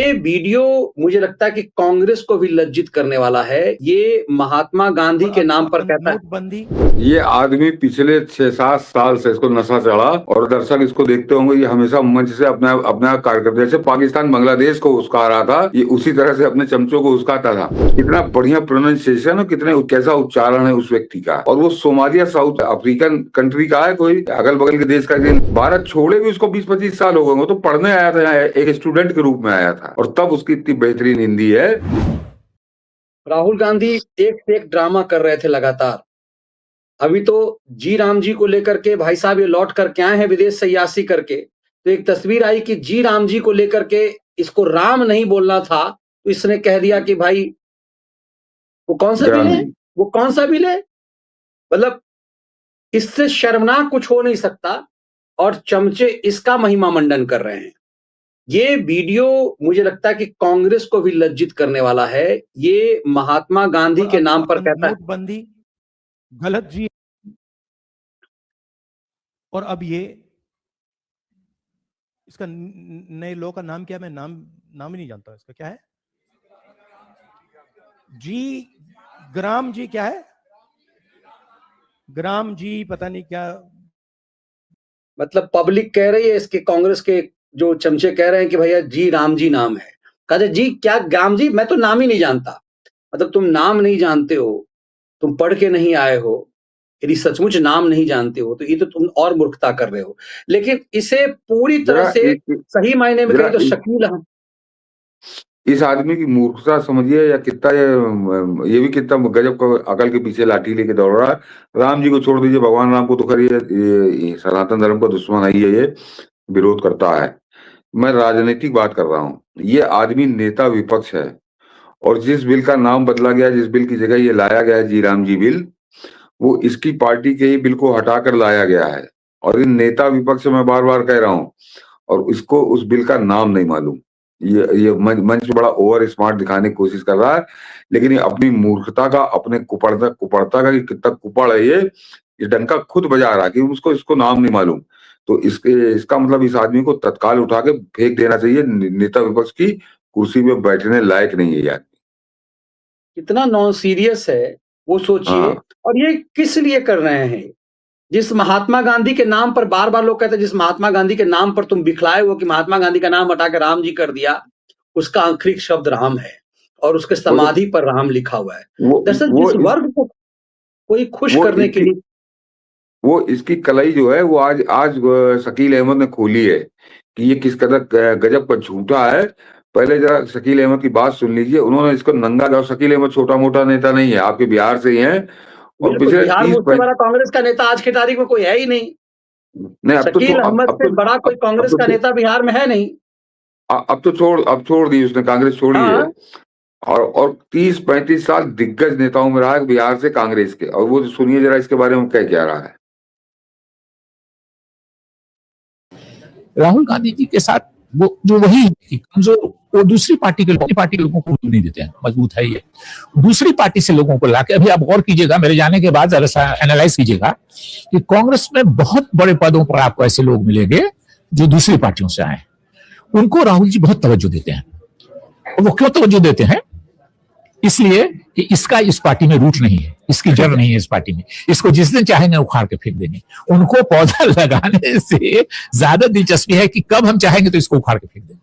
ये वीडियो मुझे लगता है कि कांग्रेस को भी लज्जित करने वाला है। ये महात्मा गांधी के नाम पर कहता है नोटबंदी। ये आदमी पिछले 6-7 साल से इसको नशा चढ़ा और दर्शक इसको देखते होंगे। ये हमेशा मंच से अपना कार्य करते, जैसे पाकिस्तान बांग्लादेश को उस्का रहा था, ये उसी तरह से अपने चमचों को उस्काता था। कितना बढ़िया प्रोनाउंसिएशन और कितने कैसा उच्चारण है उस व्यक्ति का। और वो सोमालिया साउथ अफ्रीकन कंट्री का है, कोई अगल बगल के देश का। भारत छोड़े भी उसको 20-25 साल हो गए। वो तो पढ़ने आया था, एक स्टूडेंट के रूप में आया था, और तब उसकी इतनी बेहतरीन हिंदी है। राहुल गांधी एक से एक ड्रामा कर रहे थे लगातार। अभी तो जी राम जी को लेकर के भाई साहब ये लौट करके आए हैं विदेश से यासी करके, तो एक तस्वीर आई कि जी राम जी को लेकर के इसको राम नहीं बोलना था, तो इसने कह दिया कि भाई वो कौन सा बिल है, वो कौन सा बिल है। मतलब इससे शर्मनाक कुछ हो नहीं सकता, और चमचे इसका महिमा मंडन कर रहे हैं। ये वीडियो मुझे लगता है कि कांग्रेस को भी लज्जित करने वाला है। ये महात्मा गांधी के नाम पर कहता है नोटबंदी गलत जी। और अब ये इसका नए लॉ का नाम क्या है, मैं नाम ही नहीं जानता इसका क्या है। जी ग्राम जी क्या है, ग्राम जी पता नहीं क्या। मतलब पब्लिक कह रही है, इसके कांग्रेस के जो चमचे कह रहे हैं कि भैया जी राम जी नाम है। कहते जी क्या ग्राम जी, मैं तो नाम ही नहीं जानता। मतलब तुम नाम नहीं जानते हो, तुम पढ़ के नहीं आए हो, यदि सचमुच नाम नहीं जानते हो तो ये तो तुम और मूर्खता कर रहे हो। लेकिन इसे पूरी तरह से सही मायने में कहें तो शकील हम इस आदमी की मूर्खता समझिए, या कितना ये भी कितना गजब का अकल के पीछे लाठी लेके दौड़ रहा है। राम जी को छोड़ दीजिए, भगवान राम को तो खैर ये सनातन धर्म का दुश्मन है, ये विरोध करता है। मैं राजनीतिक बात कर रहा हूँ। ये आदमी नेता विपक्ष है, और जिस बिल का नाम बदला गया, जिस बिल की जगह ये लाया गया है जी राम जी बिल, वो इसकी पार्टी के ही बिल को हटाकर लाया गया है। और इन नेता विपक्ष मैं बार बार कह रहा हूँ, और इसको उस बिल का नाम नहीं मालूम। ये मंच बड़ा ओवर स्मार्ट दिखाने की कोशिश कर रहा है, लेकिन ये अपनी मूर्खता का, अपने कुपड़ता का कि कितना कुपड़ है ये डंका खुद बजा रहा है कि उसको इसको नाम नहीं मालूम। तो इसका मतलब इस आदमी को तत्काल उठा के फेंक देना चाहिए। नेता विपक्ष की कुर्सी में बैठने लायक नहीं है यार। कितना नॉन सीरियस है वो सोचिए। और ये किस लिए कर रहे हैं? जिस महात्मा गांधी के नाम पर बार बार लोग कहते हैं, जिस महात्मा गांधी के नाम पर तुम बिखलाए हो कि महात्मा गांधी का नाम हटाकर राम जी कर दिया, उसका आखिरी शब्द राम है और उसके समाधि पर राम लिखा हुआ है। दरअसल जिस वर्ग को कोई खुश करने के लिए वो इसकी कलाई जो है वो आज शकील अहमद ने खोली है कि ये किस कदर गजब का झूठा है। पहले जरा शकील अहमद की बात सुन लीजिए। उन्होंने इसको नंगा किया। शकील अहमद छोटा मोटा नेता नहीं है, आपके बिहार से ही हैं। और पिछले बिहार में उससे बड़ा कांग्रेस का नेता आज की तारीख में कोई है ही नहीं। शकील अहमद से बड़ा कोई कांग्रेस का नेता बिहार में है नहीं। अब छोड़ दी उसने, कांग्रेस छोड़ी है। और 30-35 साल दिग्गज नेताओं में रहा है बिहार से कांग्रेस के। और वो सुनिए जरा इसके बारे में क्या रहा है। राहुल गांधी जी के साथ वो जो वही कमजोर, वो दूसरी पार्टी के लोगों को नहीं देते हैं। मजबूत है ये, दूसरी पार्टी से लोगों को लाके। अभी आप गौर कीजिएगा, मेरे जाने के बाद जरा एनालाइज कीजिएगा कि कांग्रेस में बहुत बड़े पदों पर आपको ऐसे लोग मिलेंगे जो दूसरी पार्टियों से आए। उनको राहुल जी बहुत तवज्जो देते हैं। और वो क्यों तवज्जो देते हैं? इसलिए कि इसका इस पार्टी में रूट नहीं है, इसकी जड़ नहीं है इस पार्टी में। इसको जिस दिन चाहेंगे उखाड़ के फेंक देंगे। उनको पौधा लगाने से ज्यादा दिलचस्पी है कि कब हम चाहेंगे तो इसको उखाड़ के फेंक देंगे।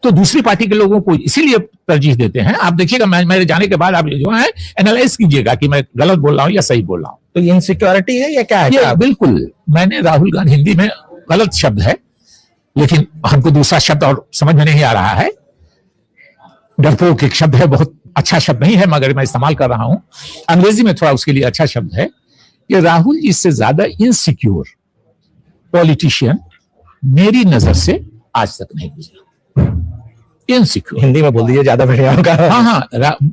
तो दूसरी पार्टी के लोगों को इसीलिए तरजीह देते हैं। आप देखिएगा, मेरे जाने के बाद आप जो है एनालाइज कीजिएगा कि मैं गलत बोल रहा हूं या सही बोल रहा हूं। तो ये इनसिक्योरिटी है या क्या है? ये बिल्कुल, मैंने राहुल गांधी, हिंदी में गलत शब्द है लेकिन हमको दूसरा शब्द और समझ में नहीं आ रहा है। डरपोक एक शब्द है, बहुत अच्छा शब्द नहीं है मगर मैं इस्तेमाल कर रहा हूं। अंग्रेजी में थोड़ा उसके लिए अच्छा शब्द है कि राहुल जी से ज्यादा इनसिक्योर पॉलिटिशियन मेरी नजर से आज तक नहीं गुजरा। इनसिक्योर हिंदी में बोल दीजिए, ज्यादा बढ़िया होगा। हाँ,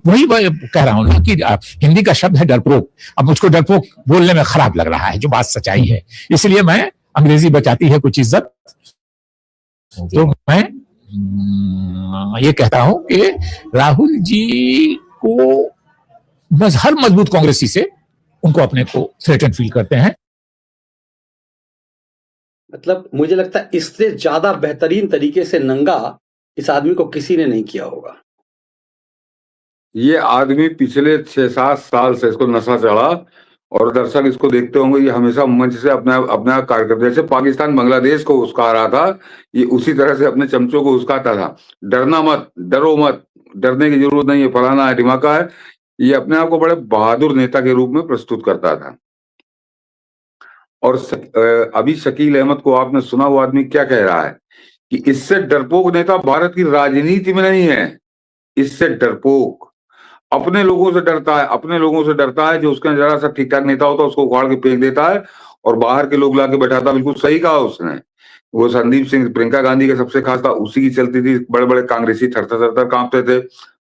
वही कह रहा हूं ना कि हिंदी का शब्द है डरपोक। अब मुझको डरपोक बोलने में खराब लग रहा है, जो बात सच्चाई है, इसलिए मैं अंग्रेजी बचाती है कुछ इज्जत। तो मैं ये कहता हूं कि राहुल जी को हर मजबूत कांग्रेसी से उनको अपने को थ्रेटन फील करते हैं। मतलब मुझे लगता है इससे ज्यादा बेहतरीन तरीके से नंगा इस आदमी को किसी ने नहीं किया होगा। ये आदमी पिछले 6-7 साल से इसको नशा चढ़ा और दर्शक इसको देखते होंगे, ये हमेशा मंच से अपना कार्यकर्ता, जैसे पाकिस्तान बांग्लादेश को उस्का रहा था, ये उसी तरह से अपने चमचों को उस्काता था। डरना मत, डरो मत, डरने की जरूरत नहीं है, फलाना है, ढिमाका है। ये अपने आप को बड़े बहादुर नेता के रूप में प्रस्तुत करता था। और अभी शकील अहमद को आपने सुना, वो आदमी क्या कह रहा है कि इससे डरपोक नेता भारत की राजनीति में नहीं है। इससे डरपोक अपने लोगों से डरता है, अपने लोगों से डरता है। जो उसका जरा सा ठीक ठाक नेता होता है उसको उखाड़ के फेंक देता है और बाहर के लोग लाके बैठाता। बिल्कुल सही कहा उसने। वो संदीप सिंह प्रियंका गांधी के सबसे खास था, उसी की चलती थी। बड़े बड़े कांग्रेसी थर-थर कांपते थे।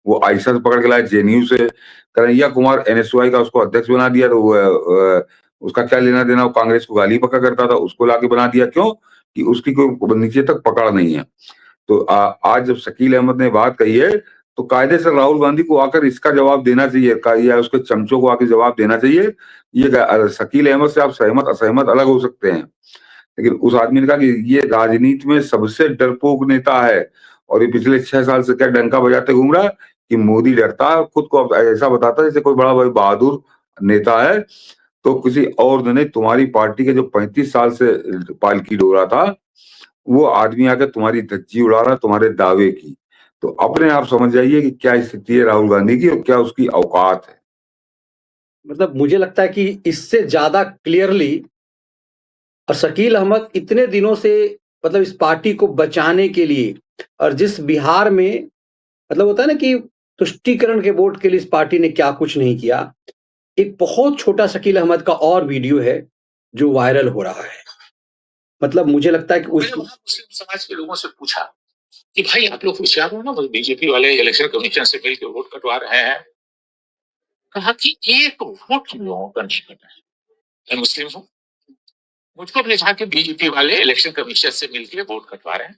वो आयशा से पकड़ के लाए जेएनयू से। कन्हैया कुमार एनएसयूआई का उसको अध्यक्ष बना दिया, तो उसका क्या लेना देना, वो कांग्रेस को गाली पका करता था, उसको लाके बना दिया। क्यों? कि उसकी कोई नीचे तक पकड़ नहीं है। तो आज जब शकील अहमद ने बात कही है तो कायदे से राहुल गांधी को आकर इसका जवाब देना चाहिए, या उसके चमचों को आकर जवाब देना चाहिए। ये शकील अहमद से आप सहमत असहमत अलग हो सकते हैं, लेकिन उस आदमी ने कहा कि ये राजनीति में सबसे डरपोक नेता है। और ये पिछले 6 साल से क्या डंका बजाते घूम रहा है कि मोदी डरता है, खुद को ऐसा बताता है जैसे कोई बड़ा भाई बहादुर नेता है। तो किसी और ने नहीं, तुम्हारी पार्टी के जो 35 साल से पालकी डोरा था, वो आदमी आकर तुम्हारी धज्जी उड़ा रहा है, तुम्हारे दावे की। तो अपने आप समझ जाइए कि क्या स्थिति है राहुल गांधी की और क्या उसकी औकात है। मतलब मुझे लगता है कि इससे ज्यादा क्लियरली और शकील अहमद इतने दिनों से मतलब इस पार्टी को बचाने के लिए, और जिस बिहार में मतलब होता है ना कि तुष्टीकरण के वोट के लिए इस पार्टी ने क्या कुछ नहीं किया। एक बहुत छोटा शकील अहमद का और वीडियो है जो वायरल हो रहा है। मतलब मुझे लगता है कि मैंने वहां मुस्लिम समाज के लोगों से पूछा कि भाई आप लोग होशियार हो ना, बीजेपी वाले इलेक्शन कमीशन से मिलकर वोट कटवा रहे हैं। कहा कि एक वोट हम लोगों का नहीं कटा है। मैं मुस्लिम हूँ, मुझको भेजा कि बीजेपी वाले इलेक्शन कमीशन से मिलकर वोट कटवा रहे हैं।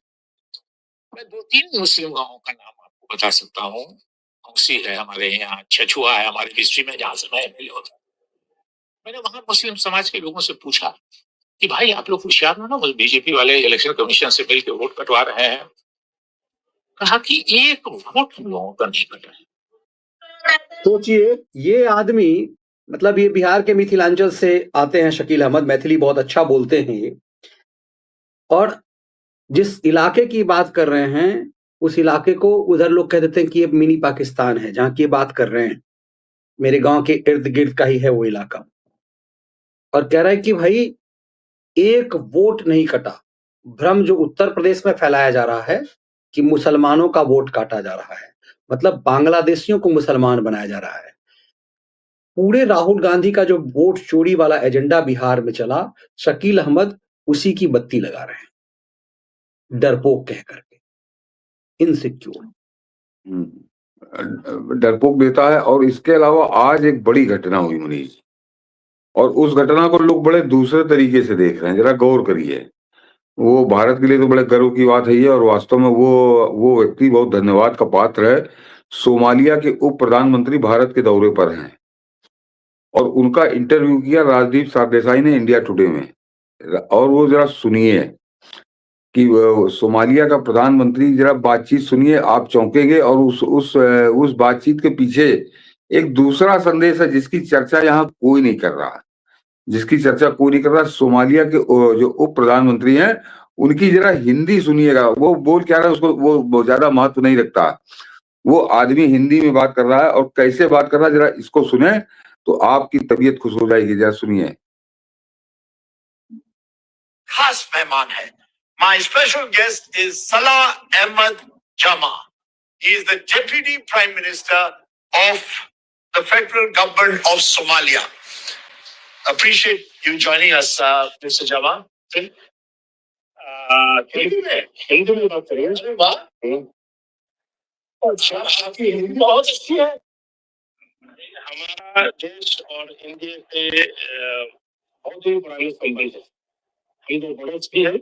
मैं 2-3 मुस्लिम गांवों का नाम आपको बता सकता हूँ। औसी है हमारे यहाँ, छछुआ है हमारे डिस्ट्रिक्ट में जहां से मैं एमएलए होता हूँ। मैंने वहां मुस्लिम समाज के लोगों से पूछा कि भाई आप लोग होशियार हो ना, बीजेपी वाले इलेक्शन कमीशन से मिलकर वोट कटवा रहे हैं। कहा कि एक वोट हम लोगों का नहीं कटा है। सोचिए, ये आदमी मतलब ये बिहार के मिथिलांचल से आते हैं शकील अहमद, मैथिली बहुत अच्छा बोलते हैं ये, और जिस इलाके की बात कर रहे हैं उस इलाके को उधर लोग कह देते हैं कि ये मिनी पाकिस्तान है जहां की बात कर रहे हैं। मेरे गांव के इर्द गिर्द का ही है वो इलाका, और कह रहा है कि भाई एक वोट नहीं कटा। भ्रम जो उत्तर प्रदेश में फैलाया जा रहा है कि मुसलमानों का वोट काटा जा रहा है, मतलब बांग्लादेशियों को मुसलमान बनाया जा रहा है। पूरे राहुल गांधी का जो वोट चोरी वाला एजेंडा बिहार में चला, शकील अहमद उसी की बत्ती लगा रहे हैं, डरपोक कह करके, इनसिक्योर। डरपोक देता है। और इसके अलावा आज एक बड़ी घटना हुई मनीष, और उस घटना को लोग बड़े दूसरे तरीके से देख रहे हैं। जरा गौर करिए। वो भारत के लिए तो बड़े गर्व की बात है ये, और वास्तव में वो व्यक्ति बहुत धन्यवाद का पात्र है। सोमालिया के उप प्रधानमंत्री भारत के दौरे पर हैं और उनका इंटरव्यू किया राजदीप सरदेसाई ने इंडिया टुडे में। और वो जरा सुनिए कि सोमालिया का प्रधानमंत्री, जरा बातचीत सुनिए, आप चौंकेंगे। और उस बातचीत के पीछे एक दूसरा संदेश है जिसकी चर्चा यहाँ कोई नहीं कर रहा, सोमालिया के जो उप प्रधानमंत्री हैं उनकी जरा हिंदी सुनिएगा। वो बोल क्या रहा है उसको वो ज्यादा महत्व नहीं रखता। वो आदमी हिंदी में बात कर रहा है, और कैसे बात कर रहा है जरा इसको सुने तो आपकी तबीयत खुश हो जाएगी। जरा सुनिए। खास मेहमान है। My special guest is Salah Ahmed Jama. He is the Deputy Prime Minister of the Federal Government of Somalia. Appreciate you joining us, Mr. Jama. Hindi में बात करिए। वाह, अच्छा, आपकी हिंदी बहुत अच्छी है। हमारा देश और इंडिया के बहुत ही पुराने संबंध है। हम दो बड़े भी हैं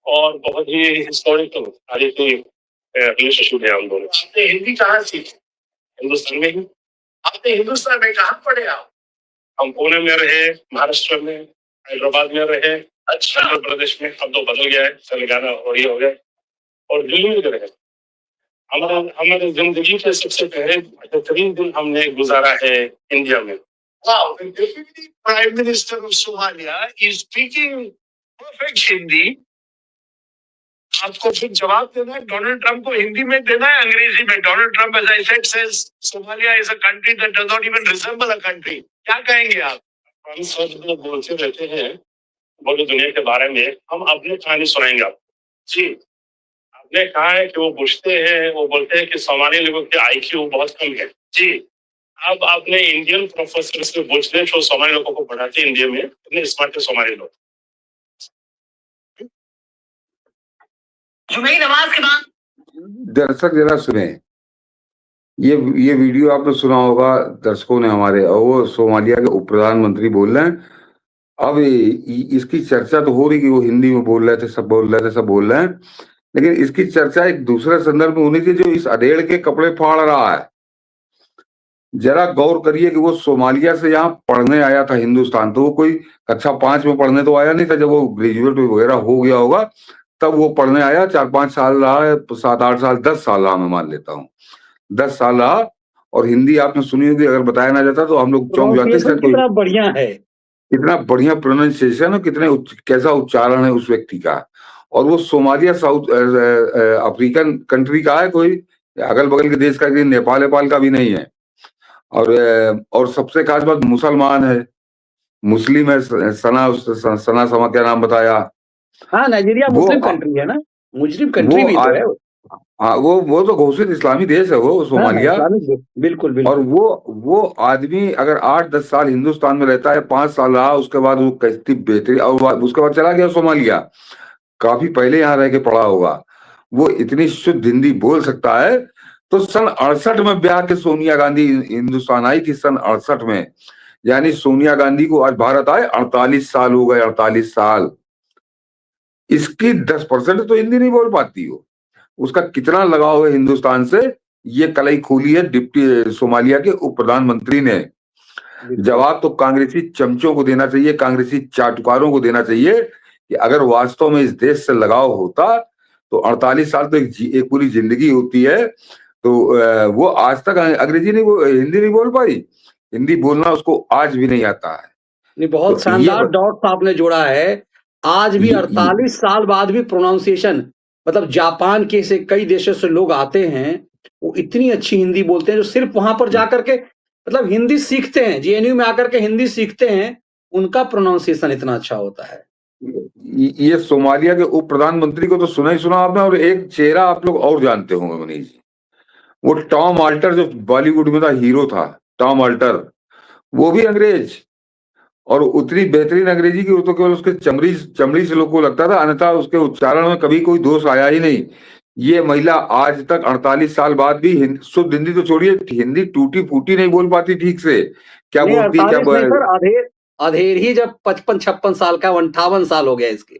और बहुत ही हिस्टोरिकल तारीखी रिलेशनशिप है हम दोनों। आपने हिंदी कहाँ सीखी? हिंदुस्तान में ही। आपने हिंदुस्तान में कहाँ पढ़े आप? हम पुणे में रहे, महाराष्ट्र में, हैदराबाद में रहे, अच्छा, आंध्र प्रदेश में, अब तो बदल गया है, तेलंगाना और ये हो गया, और दिल्ली में रहे। हमारे जिंदगी के सबसे बेहतरीन दिन हमने गुजारा है इंडिया में। Wow, the Deputy Prime Minister of Somalia is speaking perfect Hindi. आपको फिर जवाब देना है, डोनाल्ड ट्रंप को हिंदी में देना है अंग्रेजी में। Donald Trump as I said says Somalia is a country that does not even resemble a country. क्या कहेंगे आप? हम सब लोग बोलते रहते हैं पूरी दुनिया के बारे में, हम अपनी कहानी सुनाएंगे आपको। जी, आपने कहा है कि वो पूछते हैं, वो बोलते हैं कि सोमाली लोगों की IQ बहुत कम है। जी, अब आपने इंडियन प्रोफेसर से पूछ ले जो सोमाली लोगों को पढ़ाते हैं इंडिया में, इतने स्मार्ट है सोमाली लोग। जुमई नमाज के बाद दर्शक जरा सुने, ये वीडियो आपने सुना होगा दर्शकों ने हमारे, और वो सोमालिया के उप प्रधानमंत्री बोल रहे हैं। अब इसकी चर्चा तो हो रही कि वो हिंदी में बोल रहे थे, सब बोल रहे हैं, लेकिन इसकी चर्चा एक दूसरे संदर्भ में होनी चाहिए। जो इस अधेड़ के कपड़े फाड़ रहा है, जरा गौर करिए कि वो सोमालिया से यहाँ पढ़ने आया था हिंदुस्तान, तो वो कोई कक्षा 5 में पढ़ने तो आया नहीं था। जब वो ग्रेजुएट वगैरह हो गया होगा तब वो पढ़ने आया। 4-5 साल रहा, 7-8 साल, 10 साल रहा, मैं मान लेता हूँ 10 साल रहा। और हिंदी आपने सुनी होगी, अगर बताया ना जाता तो हम लोग चौंक जाते। कितना बढ़िया है, कितना बढ़िया प्रोनाउंसिएशन और कैसा उच्चारण है उस व्यक्ति का। और वो सोमालिया साउथ अफ्रीकन कंट्री का है, कोई अगल बगल के देश का, नेपाल का भी नहीं है। और सबसे खास बात मुसलमान है, मुस्लिम है। सना समा क्या नाम बताया? हाँ, नाइजीरिया मुस्लिम कंट्री है ना, मुस्लिम कंट्री भी तो है। हाँ, वो तो घोषित इस्लामी देश है वो सोमालिया। बिल्कुल। और वो आदमी अगर 8-10 साल हिंदुस्तान में रहता है, 5 साल रहा, उसके बाद वो कैसी बेहतरीन, और उसके बाद चला गया सोमालिया। काफी पहले यहाँ रह के पढ़ा होगा, वो इतनी शुद्ध हिंदी बोल सकता है। तो सन 68 में ब्याह के सोनिया गांधी हिंदुस्तान आई थी, सन 68 में। यानी सोनिया गांधी को आज भारत आए 48 साल हो गए, 48 साल। इसकी 10% तो हिंदी नहीं बोल पाती हो। उसका कितना लगाव है हिंदुस्तान से, ये कलई खोली है डिप्टी सोमालिया के उप प्रधानमंत्री ने। जवाब तो कांग्रेसी चमचों को देना चाहिए, कांग्रेसी चाटुकारों को देना चाहिए कि अगर वास्तव में इस देश से लगाव होता तो 48 साल तो एक पूरी जिंदगी होती है। तो वो आज तक हिंदी नहीं बोल पाई। हिंदी बोलना उसको आज भी नहीं आता है। नहीं, बहुत शानदार डॉट्स आपने जोड़ा है। आज भी 48 साल बाद भी प्रोनाउंसिएशन, मतलब जापान के से कई देशों से लोग आते हैं, वो इतनी अच्छी हिंदी बोलते हैं, जो सिर्फ वहां पर जाकर के मतलब हिंदी सीखते हैं, JNU में आकर के हिंदी सीखते हैं, उनका प्रोनाउंसिएशन इतना अच्छा होता है। ये सोमालिया के उप प्रधानमंत्री को तो सुना ही सुना आपने। और एक चेहरा आप लोग और जानते होंगे मनीष जी, वो टॉम अल्टर, जो बॉलीवुड में था, हीरो था टॉम अल्टर, वो भी अंग्रेज। और उतनी बेहतरीन अंग्रेजी की तो केवल उसके चमड़ी से लोगों को लगता था, अन्यथा उसके उच्चारण में कभी कोई दोष आया ही नहीं। ये महिला आज तक 48 साल बाद भी शुद्ध हिंदी तो छोड़िए, हिंदी टूटी फूटी नहीं बोल पाती ठीक से। क्या बोलती, क्या अधेर ही जब 55-56 साल का, 58 साल हो गया इसके,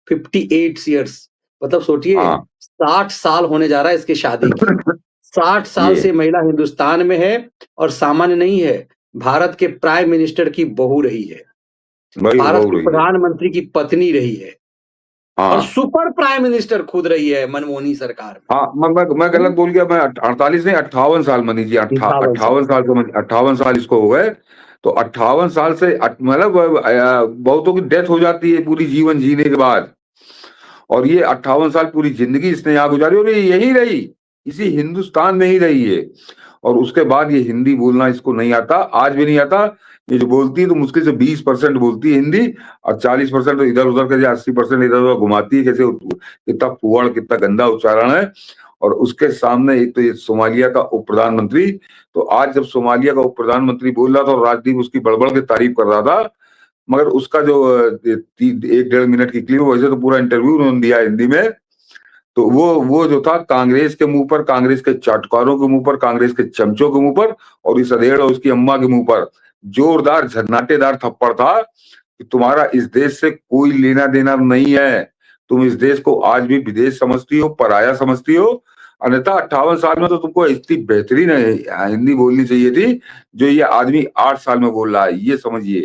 58 ईयर्स, मतलब सोचिए 60 साल होने जा रहा है इसकी शादी की। 60 साल से महिला हिंदुस्तान में है, और सामान्य नहीं है, भारत के प्राइम मिनिस्टर की बहू रही है, भारत के प्रधानमंत्री की पत्नी रही है, और सुपर प्राइम मिनिस्टर खुद रही है मनमोहनी सरकार में। हाँ, मैं गलत बोल गया, मैं 48 नहीं 58 साल मनीष जी, 58 साल इसको हो गए। तो 58 साल से मतलब बहुतों की डेथ हो जाती है पूरी जीवन जीने के बाद, और ये 58 साल पूरी जिंदगी इसने यहाँ गुजारी, और ये यही रही, इसी हिंदुस्तान में ही रही है। और उसके बाद ये हिंदी बोलना इसको नहीं आता, आज भी नहीं आता। ये जो बोलती है तो मुश्किल से 20% बोलती है हिंदी, और 40% तो इधर उधर के, 80% इधर उधर घुमाती है। कैसे, कितना फुआड़, कितना गंदा उच्चारण है। और उसके सामने एक तो ये सोमालिया का उप प्रधानमंत्री, तो आज जब सोमालिया का उप प्रधानमंत्री बोल रहा था और राजदीप उसकी बड़बड़ के तारीफ कर रहा था, मगर उसका जो 1-1.5 मिनट की क्लिप, वैसे तो पूरा इंटरव्यू उन्होंने दिया हिंदी में, तो वो जो था कांग्रेस के मुंह पर, कांग्रेस के चाटकारों के मुंह पर, कांग्रेस के चमचों के मुंह पर, और इस अधेड़ और उसकी अम्मा के मुंह पर जोरदार झन्नाटेदार थप्पड़ था कि तुम्हारा इस देश से कोई लेना देना नहीं है। तुम इस देश को आज भी विदेश समझती हो, पराया समझती हो। अन्यथा 58 साल में तो तुमको इतनी बेहतरीन हिंदी बोलनी चाहिए थी जो ये आदमी 8 साल में बोल रहा है, ये समझिए।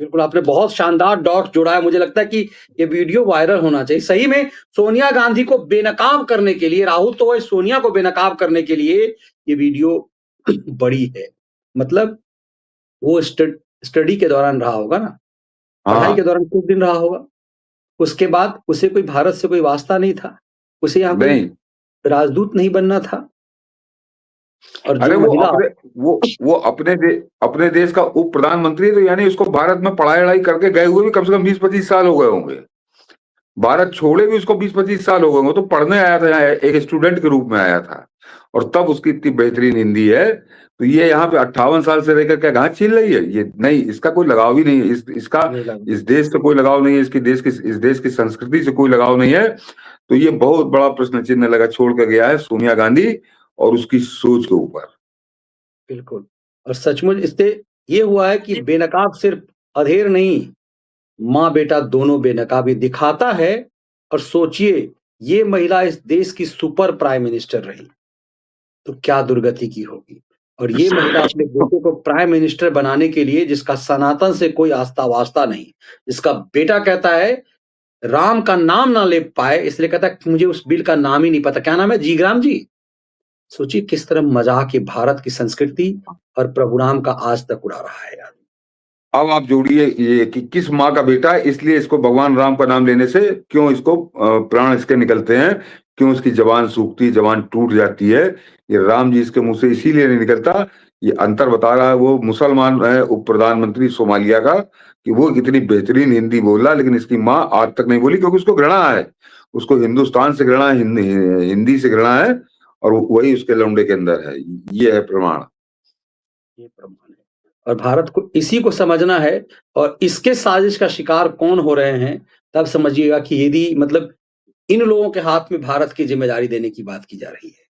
बिल्कुल, आपने बहुत शानदार डॉट जोड़ा है। मुझे लगता है कि ये वीडियो वायरल होना चाहिए। सही में सोनिया गांधी को बेनकाब करने के लिए, राहुल तो वही सोनिया को बेनकाब करने के लिए ये वीडियो बड़ी है। मतलब वो स्टडी के दौरान रहा होगा ना, पढ़ाई हाँ के दौरान कुछ दिन रहा होगा। उसके बाद उसे कोई भारत से कोई वास्ता नहीं था। उसे यहाँ कोई नहीं, राजदूत नहीं बनना था। और अरे जो महिला वो अपने देश का उप प्रधानमंत्री है, तो यानी उसको भारत में पढ़ाई वढ़ाई करके गए हुए भी कम से कम 20-25 साल हो गए होंगे। भारत छोड़े भी उसको 20-25 साल हो गए होंगे, तो पढ़ने आया था, यहाँ एक स्टूडेंट के रूप में आया था, और तब उसकी इतनी बेहतरीन हिंदी है। तो ये यहाँ पे 58 साल से रहकर क्या घास छील रही है? ये नहीं, इसका कोई लगाव ही नहीं है, इसका नहीं लगा। इस देश से कोई लगाव नहीं है, इस देश की संस्कृति से कोई लगाव नहीं है। तो ये बहुत बड़ा प्रश्न चिन्ह लगा छोड़ कर गया है सोनिया गांधी और उसकी सोच के ऊपर। बिल्कुल। और सचमुच इससे ये हुआ है कि बेनकाब सिर्फ अधेर नहीं, माँ बेटा दोनों बेनकाब। ये दिखाता है। और सोचिए, ये महिला इस देश की सुपर प्राइम मिनिस्टर रही तो क्या दुर्गति की होगी। और ये महिला अपने बेटे को प्राइम मिनिस्टर बनाने के लिए, जिसका सनातन से कोई आस्था वास्ता नहीं, जिसका बेटा कहता है राम का नाम ना ले पाए, इसलिए कहता है मुझे उस बिल का नाम ही नहीं पता। क्या नाम है? जीग्राम जी। सोचिए किस तरह मजाक ये भारत की संस्कृति और प्रभु राम का आज तक उड़ा रहा है यार। अब आप जोड़िए ये कि किस माँ का बेटा है, इसलिए इसको भगवान राम का नाम लेने से क्यों इसको प्राण इसके निकलते हैं, क्यों इसकी जबान सूखती, जबान टूट जाती है। ये राम जी इसके मुंह से इसीलिए नहीं निकलता। ये अंतर बता रहा है वो मुसलमान उप प्रधानमंत्री सोमालिया का, कि वो कितनी बेहतरीन हिंदी बोल रहा, लेकिन इसकी माँ आज तक नहीं बोली, क्योंकि उसको घृणा है। उसको हिंदुस्तान से घृणा है, हिंदी से घृणा है, और वही उसके लौंडे के अंदर है। ये है प्रमाण। ये प्रमाण है। और भारत को इसी को समझना है। और इसके साजिश का शिकार कौन हो रहे हैं, तब समझिएगा कि यदि मतलब इन लोगों के हाथ में भारत की जिम्मेदारी देने की बात की जा रही है।